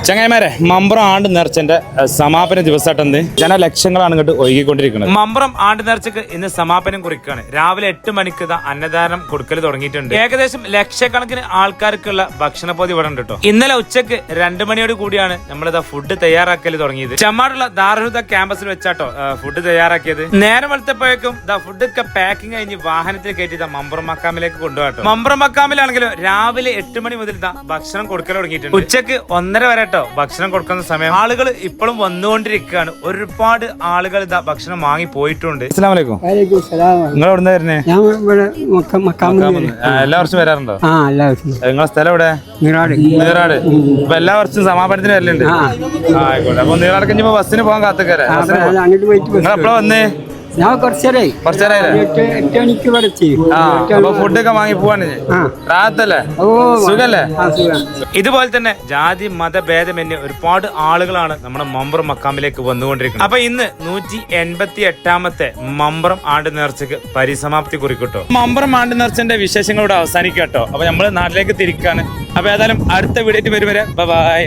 ചങ്ങായിമാരെ മമ്പുറം ആണ്ട് നേർച്ചന്റെ സമാപന ദിവസമായിട്ടെന്ത് ജനലക്ഷങ്ങളാണ് ഇങ്ങോട്ട് ഒഴുകിക്കൊണ്ടിരിക്കുന്നത്. മമ്പുറം ആണ്ട് നേർച്ചക്ക് ഇന്ന് സമാപനം കുറിക്കുകയാണ്. രാവിലെ 8 മണിക്ക് അന്നദാനം കൊടുക്കൽ തുടങ്ങിയിട്ടുണ്ട്. ഏകദേശം ലക്ഷക്കണക്കിന് ആൾക്കാർക്കുള്ള ഭക്ഷണപ്പൊതി ഇവിടെ ഉണ്ട് കേട്ടോ. ഇന്നലെ ഉച്ചക്ക് 2 മണിയോട് കൂടിയാണ് നമ്മളിതാ ഫുഡ് തയ്യാറാക്കൽ തുടങ്ങിയത്. ചമ്മാടുള്ള ദാറുൽഹുദ ക്യാമ്പസിൽ വെച്ചാട്ടോ ഫുഡ് തയ്യാറാക്കിയത്. നേരം വെളുത്തപ്പോഴേക്കും ഫുഡ് ഒക്കെ പാക്കിംഗ് കഴിഞ്ഞ് വാഹനത്തിൽ കയറ്റി മമ്പുറം മക്കാമിലേക്ക് കൊണ്ടുപോകട്ടോ. മമ്പുറം മക്കാമിലാണെങ്കിലും രാവിലെ 8 മണി മുതൽ ഭക്ഷണം കൊടുക്കൽ തുടങ്ങിയിട്ടുണ്ട്. ഉച്ചക്ക് 1:30 വരെ ഭക്ഷണം കൊടുക്കുന്ന സമയം. ആളുകൾ ഇപ്പോഴും വന്നുകൊണ്ടിരിക്കുകയാണ്. ഒരുപാട് ആളുകൾ ഭക്ഷണം വാങ്ങി പോയിട്ടുണ്ട്. അസ്സലാമു അലൈക്കും. നിങ്ങൾ എവിടെ വരുന്നേ? എല്ലാ വർഷവും വരാറുണ്ടോ? നിങ്ങളെ സ്ഥലം എവിടെ? നീറാട്. അപ്പൊ എല്ലാ വർഷവും സമാപനത്തിന് വരലുണ്ട്. ആയിക്കോട്ടെ. അപ്പൊ നീറാട് കഴിഞ്ഞപ്പോ ബസ്സിന് പോകാൻ കാത്തുക്കാരെ. നിങ്ങൾ എപ്പോഴാ വന്നേ? ഞാൻ കുറച്ചേരേ 8 മണിക്ക് അപ്പൊ ഫുഡൊക്കെ വാങ്ങി പോവാണ്. റാഹത്തല്ലേ? സുഖല്ലേ? ഇതുപോലെ തന്നെ ജാതി മതഭേദമന്യേ ഒരുപാട് ആളുകളാണ് നമ്മുടെ മമ്പുറം മക്കാമിലേക്ക് വന്നുകൊണ്ടിരിക്കുന്നത്. അപ്പൊ ഇന്ന് 188ാമത്തെ മമ്പുറം ആണ്ട് നേർച്ചക്ക് പരിസമാപ്തി കുറിക്കട്ടോ. മമ്പുറം ആണ്ട് നേർച്ചന്റെ വിശേഷങ്ങളോട് അവസാനിക്കട്ടോ. അപ്പൊ നമ്മള് നാട്ടിലേക്ക് തിരിക്കാണ്. അപ്പൊ ഏതായാലും അടുത്ത വീഡിയോ വരും വരെ ബൈ.